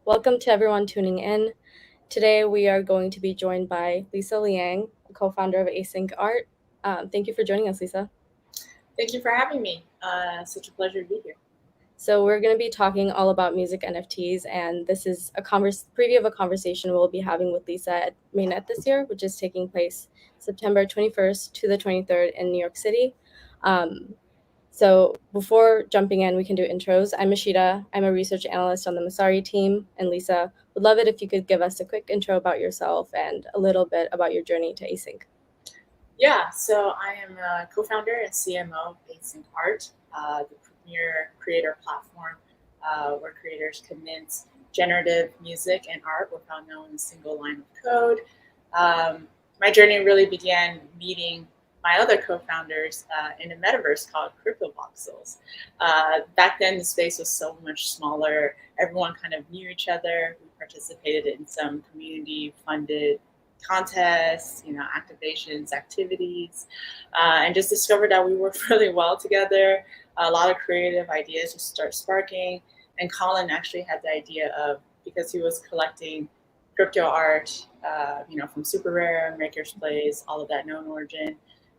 Welcome to everyone tuning in. Today we are going to be joined by Lisa Liang, co-founder of Async Art. Thank you for joining us, Lisa. Thank you for having me. Such a pleasure to be here. So we're going to be talking all about music NFTs, and this is a preview of a conversation we'll be having with Lisa at Mainnet this year, which is taking place September 21st to the 23rd in New York City. So before jumping in, we can do intros. I'm Ashita. I'm a research analyst on the Messari team. And Lisa, would love it if you could give us a quick intro about yourself and a little bit about your journey to Async. Yeah, so I am a co-founder and CMO of Async Art, the premier creator platform where creators can mint generative music and art without knowing a single line of code. My journey really began meeting my other co-founders in a metaverse called Crypto Voxels. Back then, the space was so much smaller. Everyone kind of knew each other. We participated in some community-funded contests, activations, activities, and just discovered that we worked really well together. A lot of creative ideas just start sparking. And Colin actually had the idea of, because he was collecting crypto art, from Super Rare, Maker's Place, all of that known origin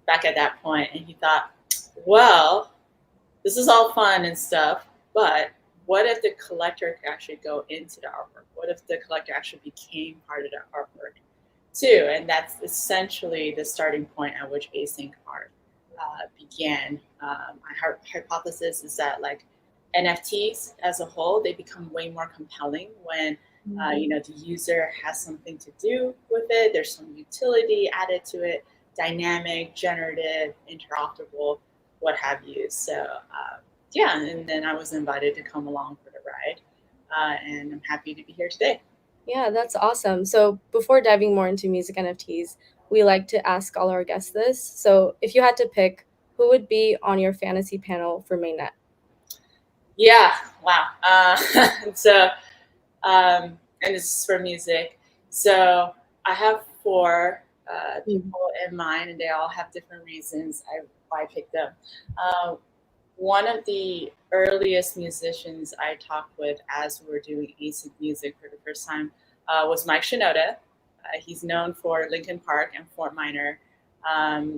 back at that point. And he thought, well, this is all fun and stuff, but what if the collector could actually go into the artwork? What if the collector actually became part of the artwork too? And that's essentially the starting point at which async art began. My hypothesis is that NFTs as a whole, they become way more compelling when the user has something to do with it. There's some utility added to it, dynamic, generative, interoperable, what have you. So and then I was invited to come along for the ride, and I'm happy to be here today. Yeah, that's awesome. So before diving more into music NFTs, we like to ask all our guests this. So if you had to pick, who would be on your fantasy panel for Mainnet? Yeah, wow. And this is for music. So I have four people in mind, and they all have different reasons why I picked them. One of the earliest musicians I talked with as we were doing async music for the first time was Mike Shinoda. He's known for Linkin Park and Fort Minor.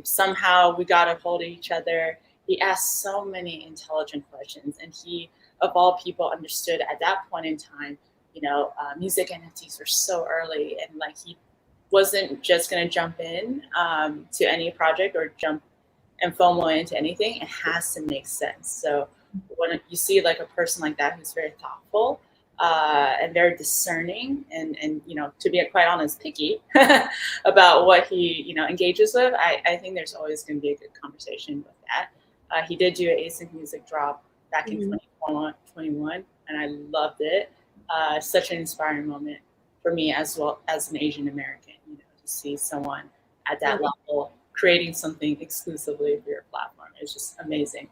Somehow we got a hold of each other. He asked so many intelligent questions, and he, of all people, understood at that point in time, music NFTs were so early, and he wasn't just going to jump in to any project or jump and FOMO into anything. It has to make sense. So when you see a person like that who's very thoughtful and very discerning and to be quite honest, picky about what he engages with, I think there's always going to be a good conversation with that. He did do an async music drop back in 2021, and I loved it. Such an inspiring moment for me as well as an Asian American, to see someone at that level creating something exclusively for your platform. It's just amazing.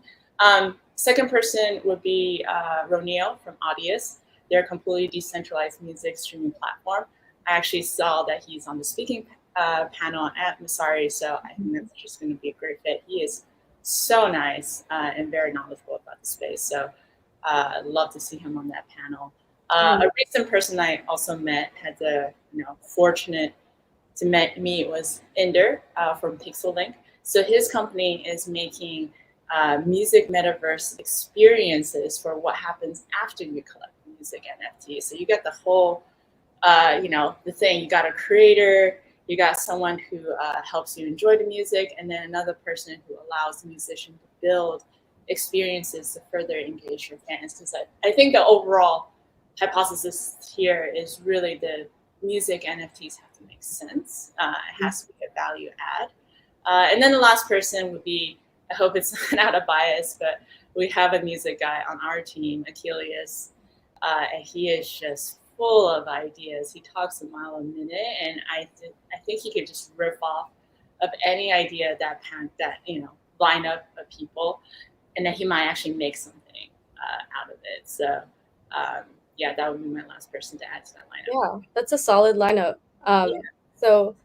Second person would be Roneo from Audius. They're a completely decentralized music streaming platform. I actually saw that he's on the speaking panel at Messari, so I think that's just going to be a great fit. He is so nice and very knowledgeable about the space. So I'd love to see him on that panel. A recent person I also met, had the fortunate to meet, was Inder from Pixel. So his company is making music metaverse experiences for what happens after you collect music NFT. So you get the whole, the thing. You got a creator, you got someone who helps you enjoy the music, and then another person who allows the musician to build experiences to further engage your fans. Because I think the overall hypothesis here is really the music NFTs have to make sense. It has to be a value add. And then the last person would be, I hope it's not out of bias, but we have a music guy on our team, Achilles, and he is just full of ideas. He talks a mile a minute, and I think he could just rip off of any idea that lineup of people, and then he might actually make something out of it. So that would be my last person to add to that lineup. Yeah, that's a solid lineup. So,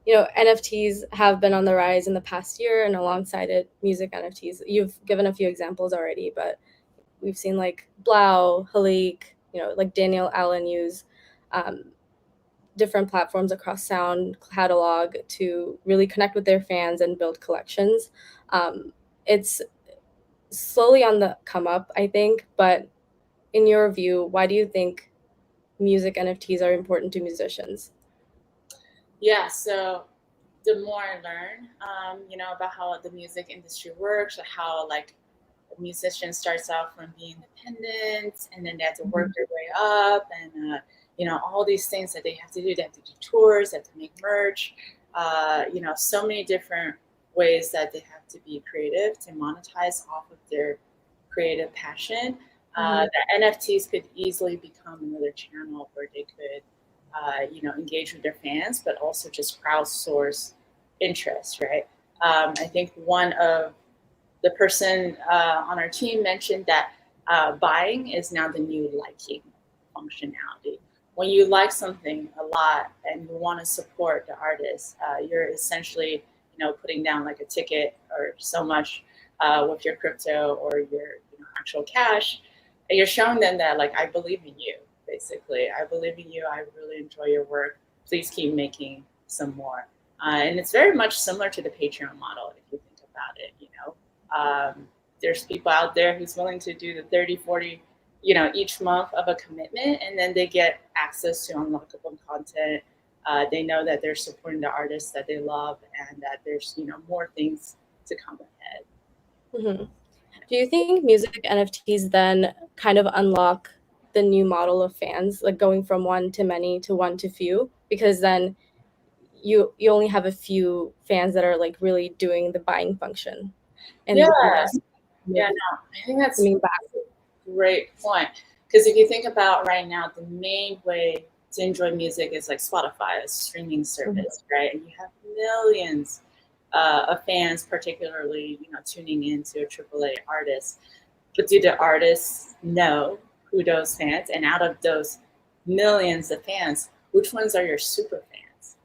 NFTs have been on the rise in the past year, and alongside it, music NFTs. You've given a few examples already, but we've seen Blau, Halik, like Daniel Allen use different platforms across sound catalog to really connect with their fans and build collections. It's slowly on the come up, I think, but in your view, why do you think music NFTs are important to musicians? Yeah, so the more I learn, about how the music industry works, or how like a musician starts out from being independent, and then they have to work their way up, and all these things that they have to do. They have to do tours, they have to make merch, so many different ways that they have to be creative to monetize off of their creative passion. The NFTs could easily become another channel where they could, engage with their fans, but also just crowdsource interest, right? I think one of the person on our team mentioned that buying is now the new liking functionality. When you like something a lot and you want to support the artist, you're essentially, putting down like a ticket or so much with your crypto or your actual cash. And you're showing them that like I believe in you. Basically, I believe in you. I really enjoy your work. Please keep making some more. And it's very much similar to the Patreon model if you think about it. There's people out there who's willing to do the 30, 40, each month of a commitment, and then they get access to unlockable content. They know that they're supporting the artists that they love, and that there's more things to come ahead. Mm-hmm. Do you think music NFTs then kind of unlock the new model of fans, like going from one to many to one to few? Because then you only have a few fans that are like really doing the buying function, and Yeah, the rest yeah, no, I think that's coming back. a great point. Because if you think about right now, the main way to enjoy music is like Spotify, a streaming service, right? And you have millions of fans, particularly tuning into a AAA artist. But do the artists know who those fans? And out of those millions of fans, which ones are your super fans?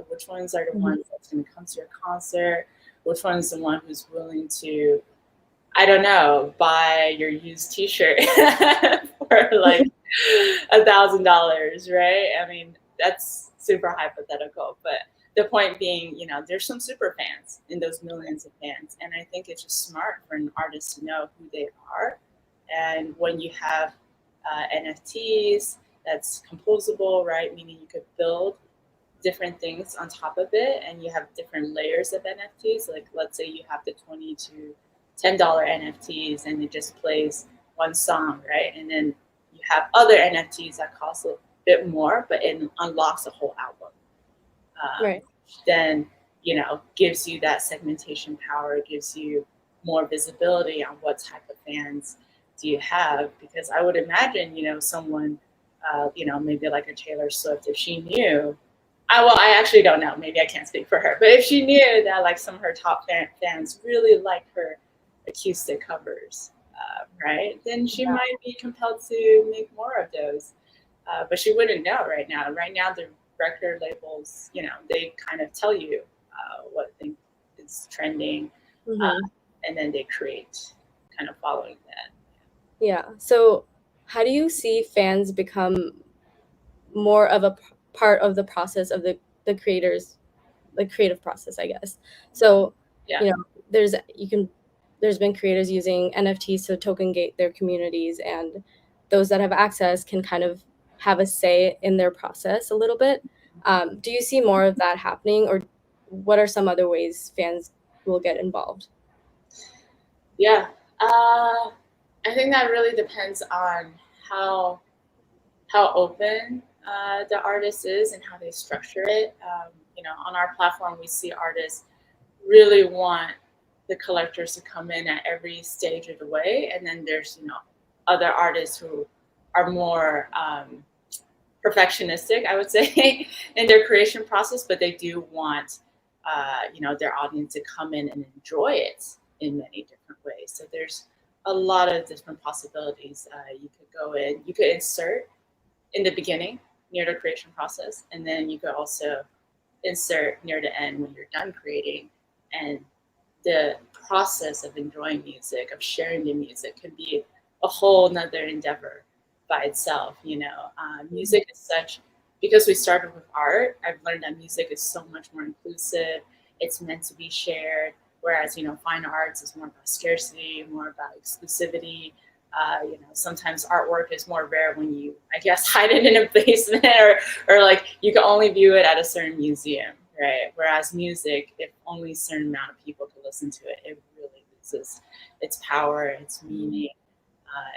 Which ones are the ones that's going to come to your concert? Which one's the one who's willing to, I don't know, buy your used T-shirt for like $1,000, right? I mean, that's super hypothetical, but the point being, there's some super fans in those millions of fans, and I think it's just smart for an artist to know who they are. And when you have NFTs, that's composable, right? Meaning you could build different things on top of it, and you have different layers of NFTs. Like let's say you have the $20 to $10 NFTs, and it just plays one song, right? And then you have other NFTs that cost a bit more, but it unlocks a whole album. Right. Then gives you that segmentation power, gives you more visibility on what type of fans do you have. Because I would imagine someone maybe like a Taylor Swift, if she knew, I actually don't know, maybe I can't speak for her, but if she knew that like some of her top fans really like her acoustic covers, right, then she might be compelled to make more of those. But she wouldn't know right now. Right now, the record labels, they kind of tell you what thing is trending, and then they create kind of following that. Yeah. So, how do you see fans become more of a part of the process of the creators, the creative process, I guess? So, Yeah. there's there's been creators using NFTs to token gate their communities, and those that have access can kind of have a say in their process a little bit. Do you see more of that happening, or what are some other ways fans will get involved? Yeah. I think that really depends on how open the artist is and how they structure it. On our platform, we see artists really want the collectors to come in at every stage of the way, and then there's other artists who are more perfectionistic, I would say, in their creation process, but they do want their audience to come in and enjoy it in many different ways. So there's a lot of different possibilities. You could go in, you could insert in the beginning near the creation process, and then you could also insert near the end when you're done creating. And the process of enjoying music, of sharing the music, can be a whole nother endeavor by itself. Music is because we started with art, I've learned that music is so much more inclusive. It's meant to be shared, whereas fine arts is more about scarcity, more about exclusivity. Sometimes artwork is more rare when you, I guess, hide it in a basement, or like you can only view it at a certain museum, right? Whereas music, if only a certain amount of people can listen to it, it really loses its power, its meaning.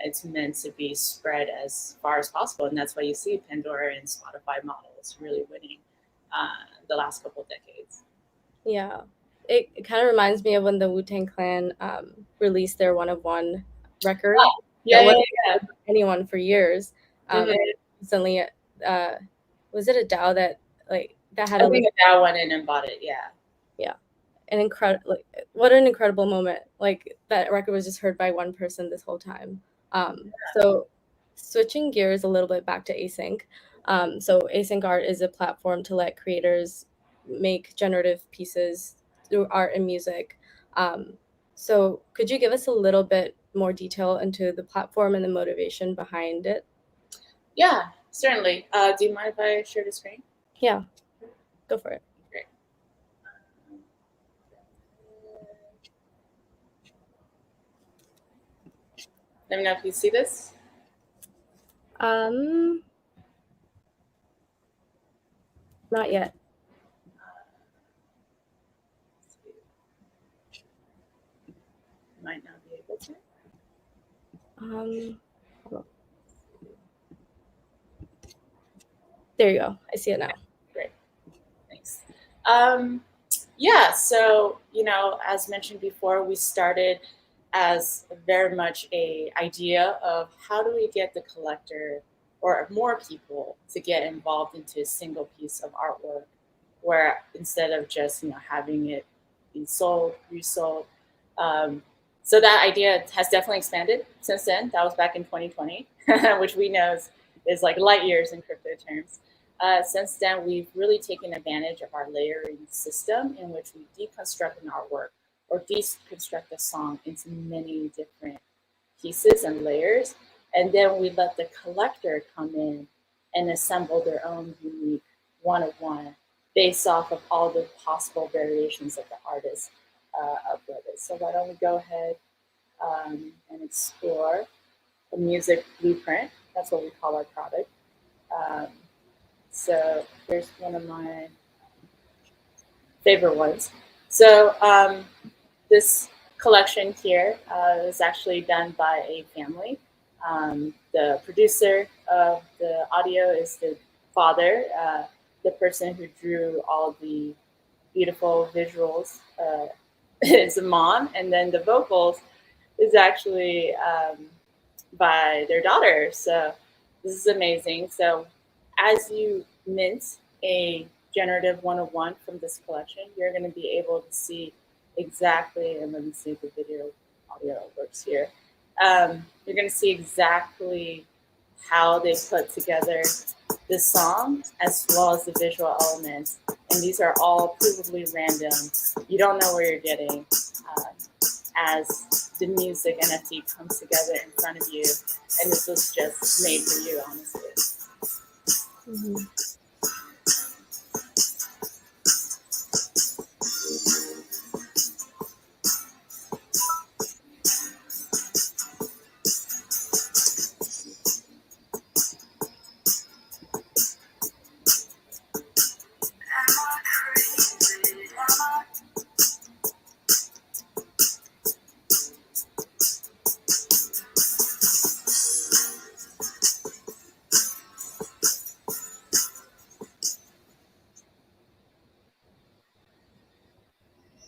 It's meant to be spread as far as possible, and that's why you see Pandora and Spotify models really winning the last couple of decades. Yeah, it kind of reminds me of when the Wu-Tang Clan released their One of One record. Yeah, It wasn't yeah. anyone for years. Mhm. Recently, was it a DAO that had I think that went in and bought it. Yeah. an incredible, what an incredible moment. Like that record was just heard by one person this whole time. So switching gears a little bit back to Async. So Async Art is a platform to let creators make generative pieces through art and music. So could you give us a little bit more detail into the platform and the motivation behind it? Yeah, certainly. Do you mind if I share the screen? Yeah, go for it. Great. Let me know if you see this. Not yet. Might not be able to. Hold on. There you go. I see it now. Great. Thanks. Yeah, so, as mentioned before, we started as very much a idea of how do we get the collector or more people to get involved into a single piece of artwork, where instead of just, having it be sold, resold. So that idea has definitely expanded since then. That was back in 2020, which we know is like light years in crypto terms. Since then, we've really taken advantage of our layering system in which we deconstruct an artwork or deconstruct a song into many different pieces and layers. And then we let the collector come in and assemble their own unique one-of-one based off of all the possible variations that the artist uploaded. So why don't we go ahead and explore a music blueprint. That's what we call our product. So here's one of my favorite ones. So this collection here is actually done by a family. The producer of the audio is the father. The person who drew all the beautiful visuals is a mom, and then the vocals is actually by their daughter. So this is amazing. So as you mint a generative 101 from this collection, you're going to be able to see exactly, and let me see if the video audio works here. You're going to see exactly how they put together the song as well as the visual elements. And these are all provably random. You don't know where you're getting as the music NFT comes together in front of you. And this was just made for you, honestly. Mm-hmm.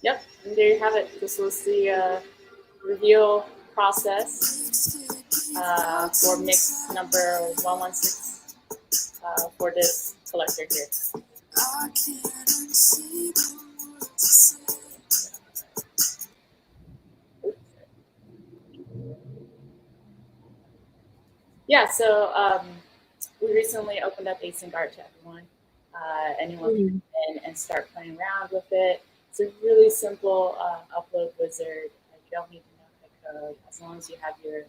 Yep, and there you have it. This was the reveal process for mix number 116 for this collector here. Yeah, so we recently opened up Async Art to everyone. Anyone can come in and start playing around with it. It's a really simple upload wizard. You don't need to know the code as long as you have your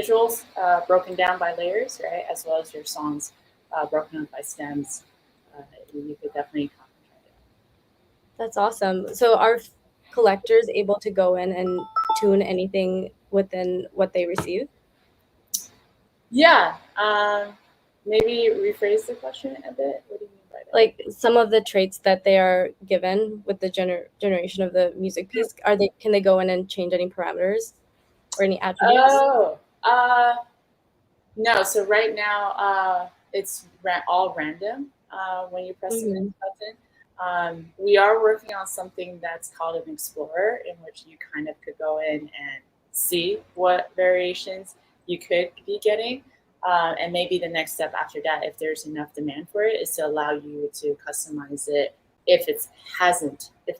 visuals broken down by layers, right, as well as your songs broken up by stems. You could definitely concentrate. That's awesome. So are collectors able to go in and tune anything within what they receive? Yeah. Maybe rephrase the question a bit. What do you mean by that? Like some of the traits that they are given with the generation of the music piece, can they go in and change any parameters or any attributes? Oh, no. So right now, it's all random when you press the Mm-hmm. next button. We are working on something that's called an explorer, in which you kind of could go in and see what variations you could be getting. And maybe the next step after that, if there's enough demand for it, is to allow you to customize it if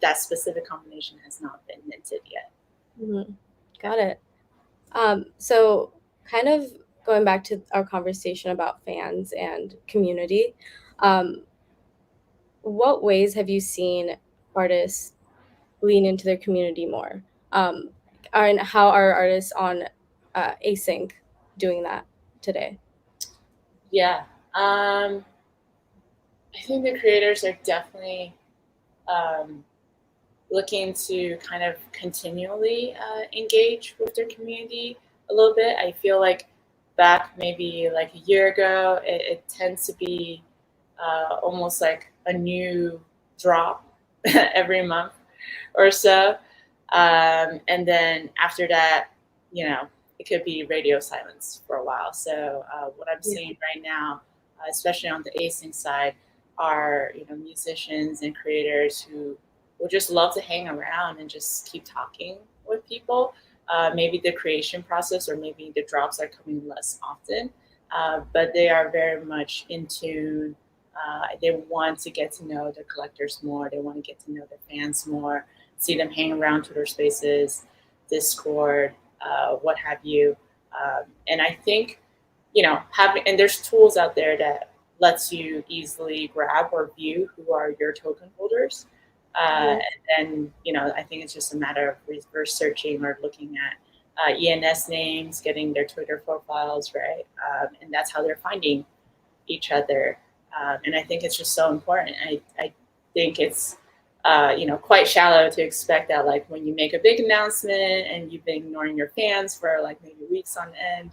that specific combination has not been minted yet. Mm-hmm. Got it. So kind of going back to our conversation about fans and community, um, what ways have you seen artists lean into their community more? Um, and how are artists on Async doing that today? Yeah. I think the creators are definitely um, looking to kind of continually engage with their community a little bit. I feel like back maybe like a year ago, it tends to be almost like a new drop every month or so. And then after that, it could be radio silence for a while. So what I'm Yeah. seeing right now, especially on the async side, are musicians and creators who will just love to hang around and just keep talking with people. Maybe the creation process or maybe the drops are coming less often, but they are very much in tune. They want to get to know the collectors more. They want to get to know the fans more, see them hang around Twitter Spaces, Discord, what have you. And I think, and there's tools out there that lets you easily grab or view who are your token holders. Mhm. And then, I think it's just a matter of reverse searching or looking at ENS names, getting their Twitter profiles, right? And that's how they're finding each other. And I think it's just so important. I think it's quite shallow to expect that like when you make a big announcement and you've been ignoring your fans for like maybe weeks on end,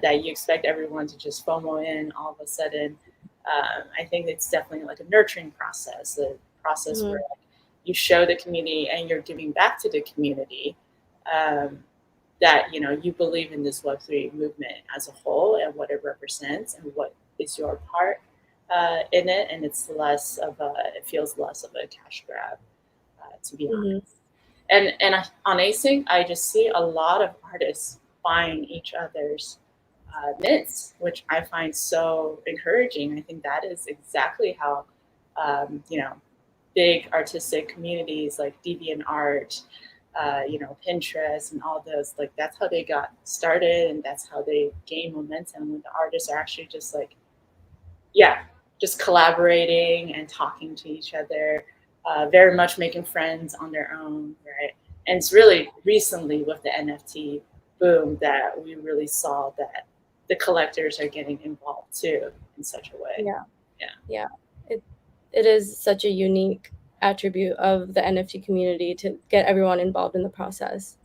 that you expect everyone to just FOMO in all of a sudden. I think it's definitely like a nurturing process, a process where Mhm. like, you show the community and you're giving back to the community that you believe in this Web3 movement as a whole and what it represents and what is your part in it, and it feels less of a cash grab, to be Mhm. honest. And on Async, I just see a lot of artists buying each other's mints, which I find so encouraging. I think that is exactly how big artistic communities like DeviantArt, Pinterest, and all those, like that's how they got started, and that's how they gain momentum when the artists are actually just like, yeah, just collaborating and talking to each other, very much making friends on their own, right? And it's really recently with the NFT boom that we really saw that the collectors are getting involved too in such a way. Yeah. Yeah. Yeah. It it is such a unique attribute of the NFT community to get everyone involved in the process.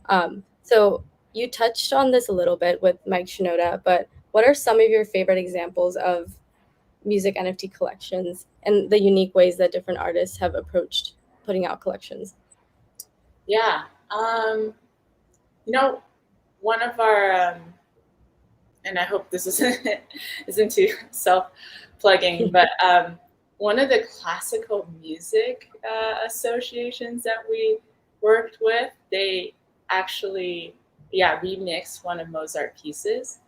So you touched on this a little bit with Mike Shinoda, but what are some of your favorite examples of music NFT collections and the unique ways that different artists have approached putting out collections? Yeah. You know, one of our and I hope this isn't too self plugging, but one of the classical music associations that we worked with, they actually, yeah, remixed one of Mozart pieces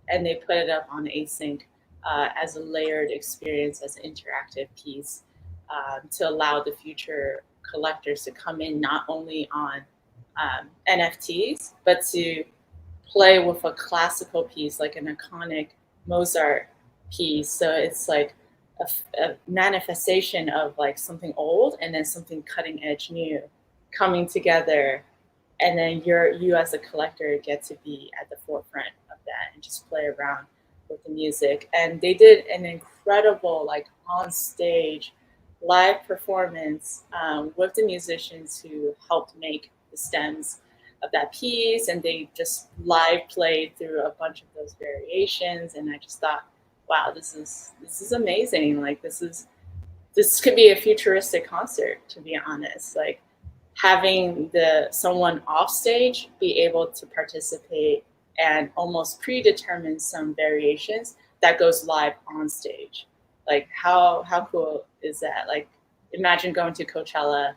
and they put it up on Async as a layered experience, as an interactive piece to allow the future collectors to come in not only on NFTs, but to play with a classical piece, like an iconic Mozart piece. So it's like a manifestation of like something old and then something cutting edge new coming together. And then you as a collector get to be at the forefront of that and just play around with the music. And they did an incredible, like, on stage live performance with the musicians who helped make the stems of that piece, and they just live played through a bunch of those variations. And I just thought, wow, this is amazing. Like, this could be a futuristic concert, to be honest. Like, having the someone off stage be able to participate and almost predetermine some variations that goes live on stage. Like, how cool is that? Like, imagine going to Coachella,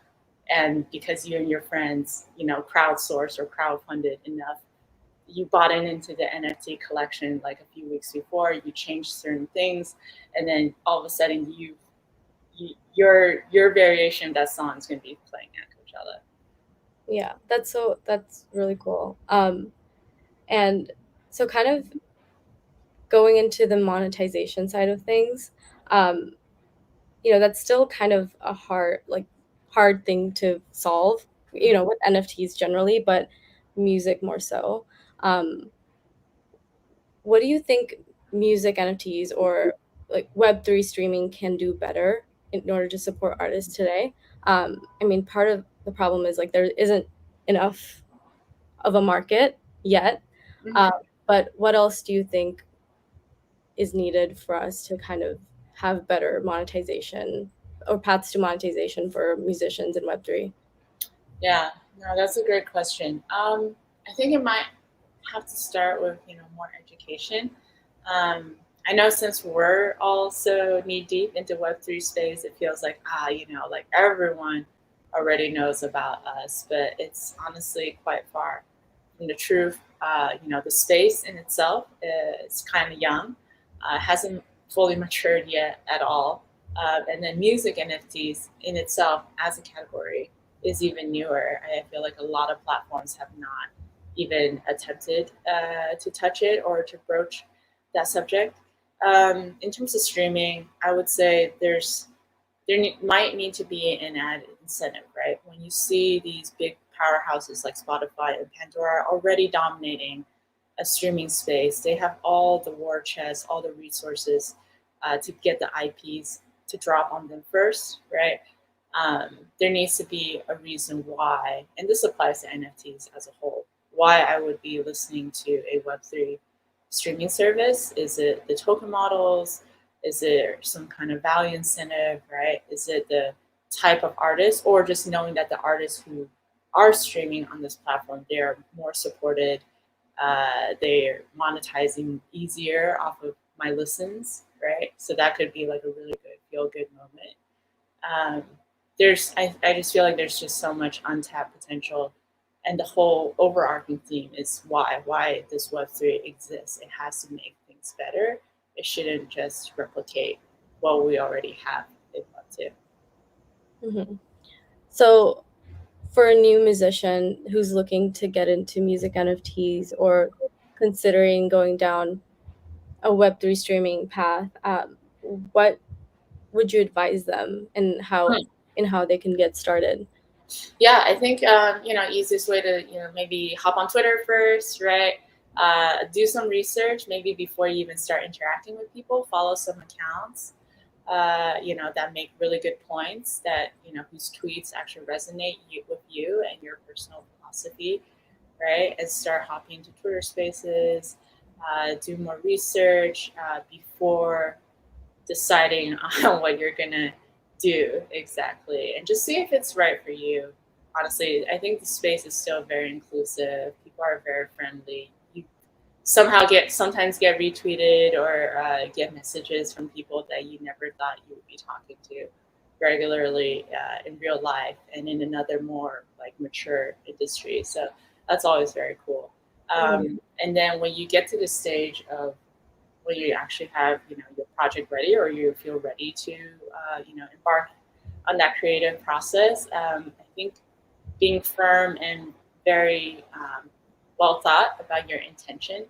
and because you and your friends, crowdsourced or crowdfunded enough, you bought into the NFT collection like a few weeks before, you changed certain things, and then all of a sudden your variation of that song is going to be playing at Coachella. Yeah, that's really cool. And so kind of going into the monetization side of things, that's still kind of a hard thing to solve, with NFTs generally, but music more so. What do you think music NFTs or like Web3 streaming can do better in order to support artists today? I mean, part of the problem is like there isn't enough of a market yet. But what else do you think is needed for us to kind of have better monetization or paths to monetization for musicians in Web3? Yeah, no, that's a great question. I think it might have to start with more education. I know since we're all so knee deep into Web3 space, it feels like like everyone already knows about us, but it's honestly quite far from the truth. The space in itself is kind of young, hasn't fully matured yet at all. And then music NFTs in itself as a category is even newer. I feel like a lot of platforms have not even attempted to touch it or to broach that subject. In terms of streaming, I would say might need to be an added incentive, right? When you see these big powerhouses like Spotify and Pandora already dominating a streaming space, they have all the war chests, all the resources to get the IPs to drop on them first, right? There needs to be a reason why, and this applies to NFTs as a whole, why I would be listening to a Web3 streaming service. Is it the token models? Is there some kind of value incentive, right? Is it the type of artist, or just knowing that the artists who are streaming on this platform, they're more supported, they're monetizing easier off of my listens, right? So that could be like a really good feel-good moment. I just feel like there's just so much untapped potential, and the whole overarching theme is why this Web3 exists. It has to make things better. It shouldn't just replicate what we already have in Web2. Mm-hmm. So for a new musician who's looking to get into music NFTs or considering going down a Web3 streaming path, what would you advise them and how they can get started? Yeah, I think easiest way to maybe hop on Twitter first, right? Do some research maybe before you even start interacting with people. Follow some accounts, that make really good points, that whose tweets actually resonate with you and your personal philosophy, right? And start hopping into Twitter Spaces. Do more research before deciding on what you're gonna do exactly, and just see if it's right for you. Honestly, I think the space is still very inclusive. People are very friendly. You sometimes get retweeted or get messages from people that you never thought you would be talking to regularly in real life and in another more like mature industry. So that's always very cool. And then when you get to the stage of when you actually have your project ready, or you feel ready to embark on that creative process, I think being firm and very well thought about your intention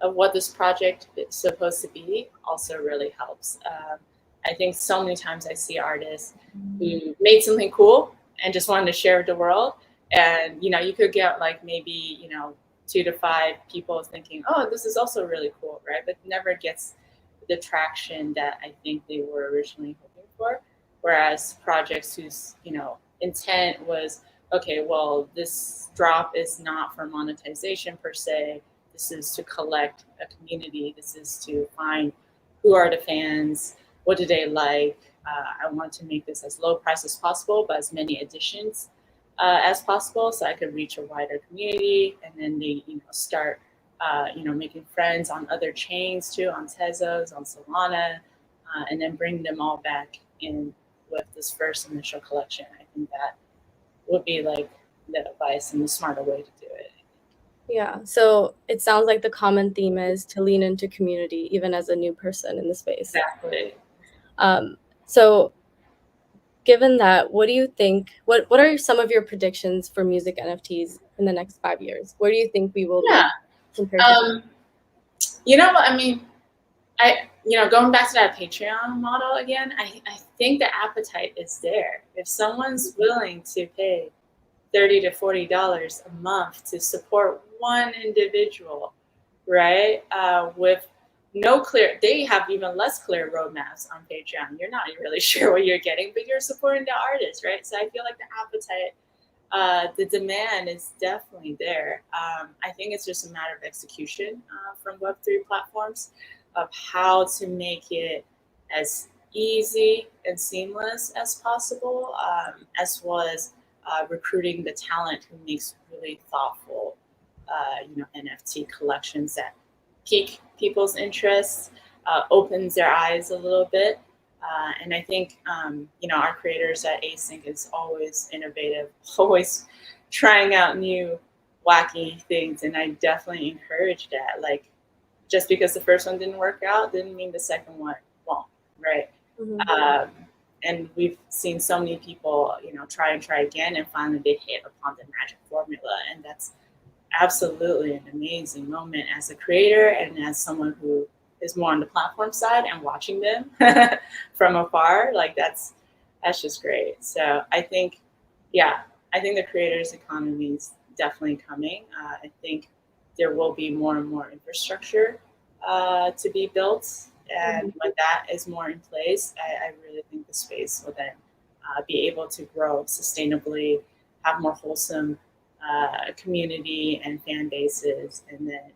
of what this project is supposed to be also really helps. I think so many times I see artists who made something cool and just wanted to share with the world, and you could get like maybe 2 to 5 people thinking, oh, this is also really cool, right? But never gets the traction that I think they were originally hoping for. Whereas projects whose, intent was, okay, well, this drop is not for monetization per se. This is to collect a community. This is to find who are the fans, what do they like. I want to make this as low price as possible, but as many editions as possible, so I could reach a wider community. And then they, start, making friends on other chains too, on Tezos, on Solana, and then bring them all back in with this first initial collection. I think that would be like the advice and the smarter way to do it. Yeah, so it sounds like the common theme is to lean into community, even as a new person in the space. Exactly. So given that, what do you think, what are some of your predictions for music NFTs in the next 5 years? Where do you think we will be compared to? I mean, going back to that Patreon model again, I think the appetite is there. If someone's willing to pay $30 to $40 a month to support one individual, right? With no clear, they have even less clear roadmaps on Patreon. You're not really sure what you're getting, but you're supporting the artist, right? So I feel like the appetite, the demand is definitely there. I think it's just a matter of execution from Web3 platforms of how to make it as easy and seamless as possible, as well as recruiting the talent who makes really thoughtful, NFT collections that pique people's interests, opens their eyes a little bit. And I think, our creators at Async is always innovative, always trying out new wacky things. And I definitely encourage that. Like, just because the first one didn't work out didn't mean the second one won't, right? Mhm. And we've seen so many people, try and try again, and finally they hit upon the magic formula. And that's absolutely an amazing moment as a creator and as someone who is more on the platform side and watching them from afar. Like that's just great. So I think, the creators economy is definitely coming. I think there will be more and more infrastructure to be built. And when that is more in place, I really think the space will then be able to grow sustainably, have more wholesome community and fan bases. And then,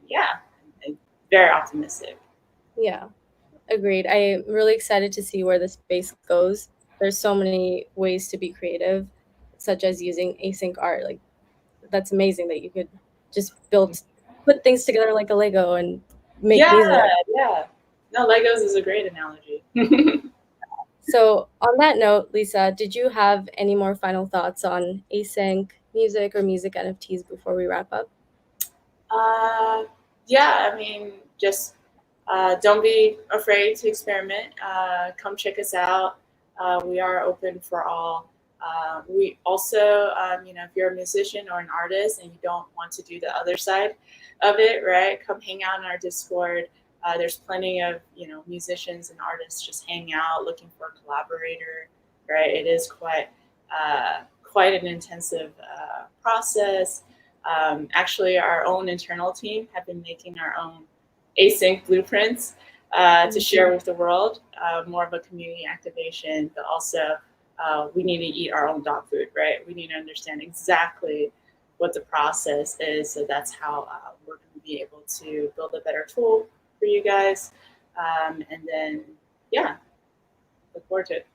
I'm very optimistic. Yeah, agreed. I'm really excited to see where the space goes. There's so many ways to be creative, such as using async art. Like that's amazing that you could just put things together like a Lego and make Yeah, music. yeah. No, Legos is a great analogy. So on that note, Lisa, did you have any more final thoughts on async music or music NFTs before we wrap up? Yeah, I mean, just don't be afraid to experiment. Come check us out. We are open for all. We also, if you're a musician or an artist and you don't want to do the other side of it, right? Come hang out in our Discord. There's plenty of musicians and artists just hang out, looking for a collaborator, right? It is quite an intensive process. Actually, our own internal team have been making our own async blueprints to share with the world, more of a community activation, but also we need to eat our own dog food, right? We need to understand exactly what the process is. So that's how we're going to be able to build a better tool for you guys. And then, look forward to it.